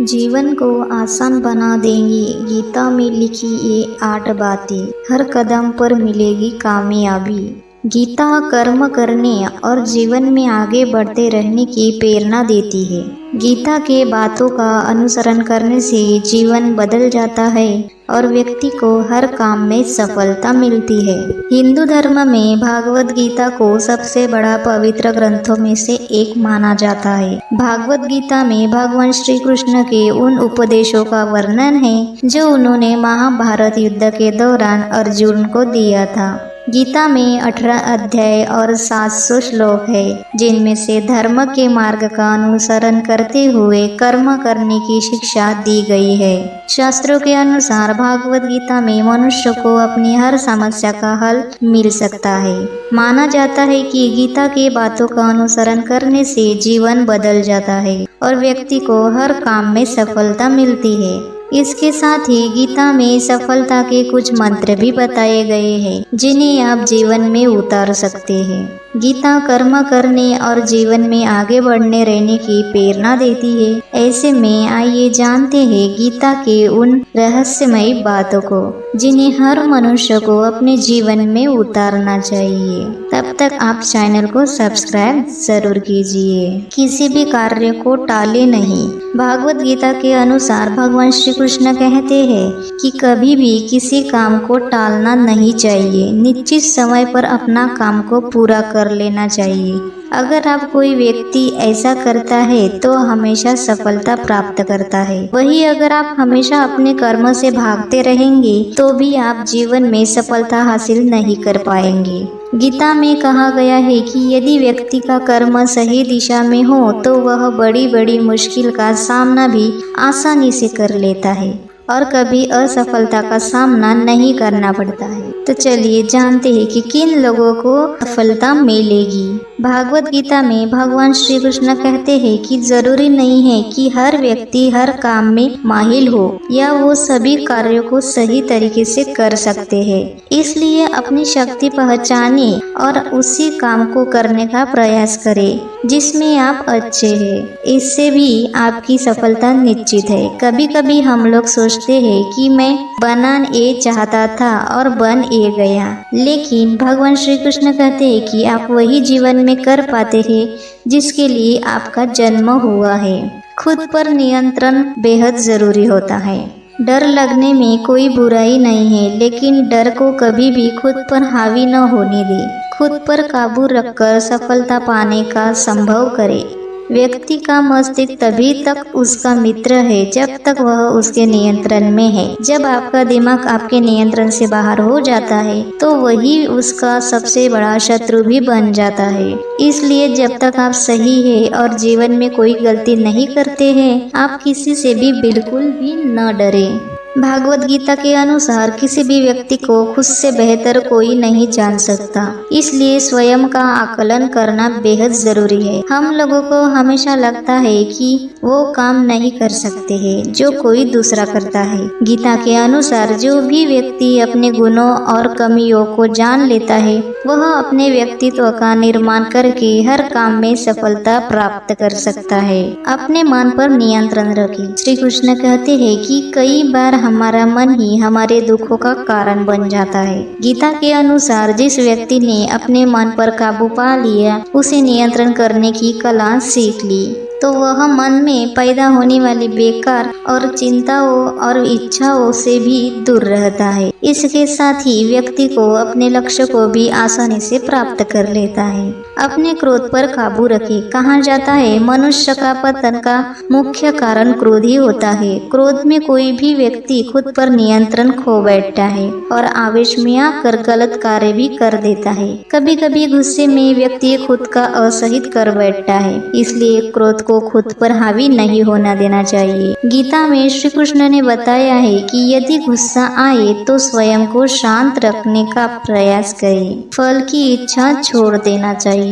जीवन को आसान बना देंगी गीता में लिखी ये 8 बातें। हर कदम पर मिलेगी कामयाबी। गीता कर्म करने और जीवन में आगे बढ़ते रहने की प्रेरणा देती है। गीता के बातों का अनुसरण करने से जीवन बदल जाता है और व्यक्ति को हर काम में सफलता मिलती है। हिंदू धर्म में भागवत गीता को सबसे बड़ा पवित्र ग्रंथों में से एक माना जाता है। भागवत गीता में भगवान श्री कृष्ण के उन उपदेशों का वर्णन है जो उन्होंने महाभारत युद्ध के दौरान अर्जुन को दिया था। गीता में 18 अध्याय और 700 श्लोक है, जिनमें से धर्म के मार्ग का अनुसरण करते हुए कर्म करने की शिक्षा दी गई है। शास्त्रों के अनुसार भागवत गीता में मनुष्य को अपनी हर समस्या का हल मिल सकता है। माना जाता है कि गीता के बातों का अनुसरण करने से जीवन बदल जाता है और व्यक्ति को हर काम में सफलता मिलती है। इसके साथ ही गीता में सफलता के कुछ मंत्र भी बताए गए हैं, जिन्हें आप जीवन में उतार सकते हैं। गीता कर्म करने और जीवन में आगे बढ़ने रहने की प्रेरणा देती है। ऐसे में आइए जानते हैं गीता के उन रहस्यमयी बातों को, जिन्हें हर मनुष्य को अपने जीवन में उतारना चाहिए। तब तक आप चैनल को सब्सक्राइब जरूर कीजिए। किसी भी कार्य को टाले नहीं। भागवत गीता के अनुसार भगवान श्री कृष्ण कहते हैं कि कभी भी किसी काम को टालना नहीं चाहिए। निश्चित समय पर अपना काम को पूरा कर लेना चाहिए। अगर आप कोई व्यक्ति ऐसा करता है तो हमेशा सफलता प्राप्त करता है। वही अगर आप हमेशा अपने कर्म से भागते रहेंगे तो भी आप जीवन में सफलता हासिल नहीं कर पाएंगे। गीता में कहा गया है कि यदि व्यक्ति का कर्म सही दिशा में हो तो वह बड़ी बड़ी मुश्किल का सामना भी आसानी से कर लेता है और कभी असफलता का सामना नहीं करना पड़ता है। तो चलिए जानते हैं कि किन लोगों को सफलता मिलेगी। भागवत गीता में भगवान श्री कृष्ण कहते हैं कि जरूरी नहीं है कि हर व्यक्ति हर काम में माहिर हो या वो सभी कार्यों को सही तरीके से कर सकते हैं। इसलिए अपनी शक्ति पहचाने और उसी काम को करने का प्रयास करें जिसमें आप अच्छे हैं। इससे भी आपकी सफलता निश्चित है। कभी कभी हम लोग सोचते हैं कि मैं बनना ये चाहता था और बन ये गया, लेकिन भगवान श्री कृष्ण कहते हैं कि आप वही जीवन में कर पाते हैं जिसके लिए आपका जन्म हुआ है। खुद पर नियंत्रण बेहद जरूरी होता है। डर लगने में कोई बुराई नहीं है, लेकिन डर को कभी भी खुद पर हावी न होने दे। खुद पर काबू रखकर सफलता पाने का संभव करे। व्यक्ति का मस्तिष्क तभी तक उसका मित्र है जब तक वह उसके नियंत्रण में है। जब आपका दिमाग आपके नियंत्रण से बाहर हो जाता है तो वही उसका सबसे बड़ा शत्रु भी बन जाता है। इसलिए जब तक आप सही है और जीवन में कोई गलती नहीं करते हैं, आप किसी से भी बिल्कुल भी न डरें। भागवत गीता के अनुसार किसी भी व्यक्ति को खुद से बेहतर कोई नहीं जान सकता, इसलिए स्वयं का आकलन करना बेहद जरूरी है। हम लोगों को हमेशा लगता है कि वो काम नहीं कर सकते हैं जो कोई दूसरा करता है। गीता के अनुसार जो भी व्यक्ति अपने गुणों और कमियों को जान लेता है वह अपने व्यक्तित्व का निर्माण करके हर काम में सफलता प्राप्त कर सकता है। अपने मन पर नियंत्रण रखें। श्री कृष्ण कहते हैं कि कई बार हमारा मन ही हमारे दुखों का कारण बन जाता है। गीता के अनुसार जिस व्यक्ति ने अपने मन पर काबू पा लिया, उसे नियंत्रण करने की कला सीख ली, तो वह मन में पैदा होने वाली बेकार और चिंताओं और इच्छाओं से भी दूर रहता है। इसके साथ ही व्यक्ति को अपने लक्ष्य को भी आसानी से प्राप्त कर लेता है। अपने क्रोध पर काबू रखे। कहा जाता है मनुष्य का पतन का मुख्य कारण क्रोध ही होता है। क्रोध में कोई भी व्यक्ति खुद पर नियंत्रण खो बैठता है और आवेश में आकर गलत कार्य भी कर देता है। कभी कभी गुस्से में व्यक्ति खुद का असहित कर बैठता है। इसलिए क्रोध को खुद पर हावी नहीं होना देना चाहिए। गीता में श्री कृष्ण ने बताया है कि यदि गुस्सा आए तो स्वयं को शांत रखने का प्रयास करें। फल की इच्छा छोड़ देना चाहिए।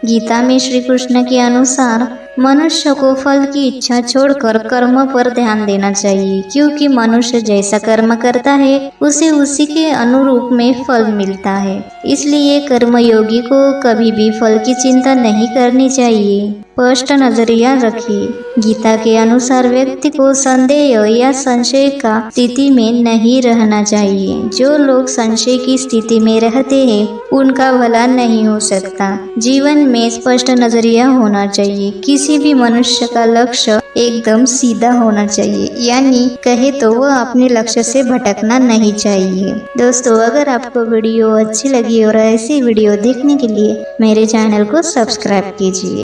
गीता में श्री कृष्ण के अनुसार मनुष्य को फल की इच्छा छोड़कर कर्म पर ध्यान देना चाहिए, क्योंकि मनुष्य जैसा कर्म करता है उसे उसी के अनुरूप में फल मिलता है। इसलिए कर्मयोगी को कभी भी फल की चिंता नहीं करनी चाहिए। स्पष्ट नजरिया रखिए। गीता के अनुसार व्यक्ति को संदेह या संशय का स्थिति में नहीं रहना चाहिए। जो लोग संशय की स्थिति में रहते हैं उनका भला नहीं हो सकता। जीवन में स्पष्ट नजरिया होना चाहिए। किसी भी मनुष्य का लक्ष्य एकदम सीधा होना चाहिए, यानी कहे तो वह अपने लक्ष्य से भटकना नहीं चाहिए। दोस्तों, अगर आपको वीडियो अच्छी लगी और ऐसी वीडियो देखने के लिए मेरे चैनल को सब्सक्राइब कीजिए।